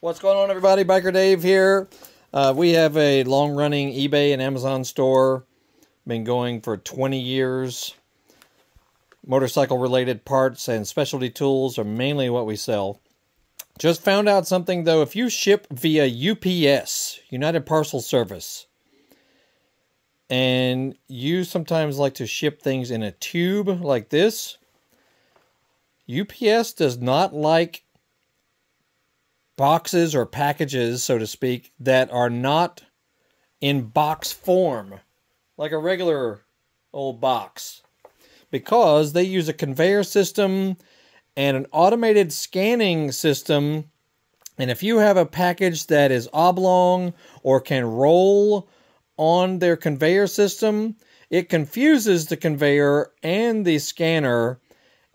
What's going on, everybody? Biker Dave here. We have a long-running eBay and Amazon store. Been going for 20 years. Motorcycle-related parts and specialty tools are mainly what we sell. Just found out something, though. If you ship via UPS, United Parcel Service, and you sometimes like to ship things in a tube like this, UPS does not like boxes or packages, so to speak, that are not in box form, like a regular old box, because they use a conveyor system and an automated scanning system. And if you have a package that is oblong or can roll on their conveyor system, it confuses the conveyor and the scanner,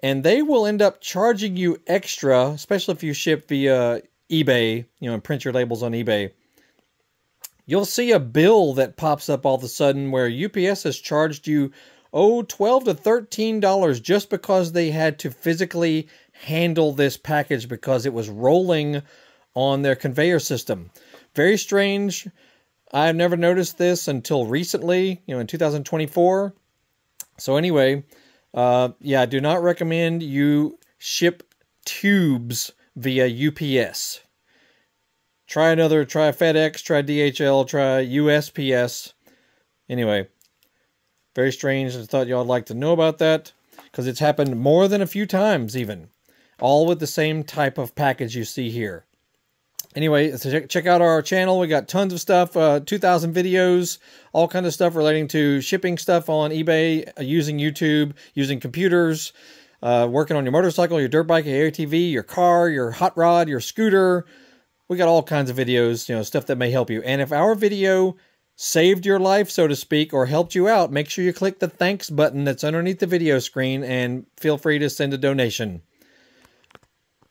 and they will end up charging you extra, especially if you ship via eBay, and print your labels on eBay. You'll see a bill that pops up all of a sudden where UPS has charged you, $12 to $13 just because they had to physically handle this package because it was rolling on their conveyor system. Very strange. I've never noticed this until recently, in 2024. So anyway, I do not recommend you ship tubes via UPS. Try FedEx, try DHL, try USPS. Anyway, very strange. I thought y'all would like to know about that because it's happened more than a few times even. All with the same type of package you see here. Anyway, so check out our channel. We got tons of stuff, 2,000 videos, all kinds of stuff relating to shipping stuff on eBay, using YouTube, using computers, working on your motorcycle, your dirt bike, your ATV, your car, your hot rod, your scooter. We got all kinds of videos, stuff that may help you. And if our video saved your life, so to speak, or helped you out, make sure you click the thanks button that's underneath the video screen and feel free to send a donation.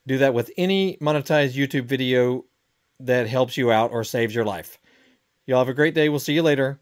Do that with any monetized YouTube video that helps you out or saves your life. Y'all have a great day. We'll see you later.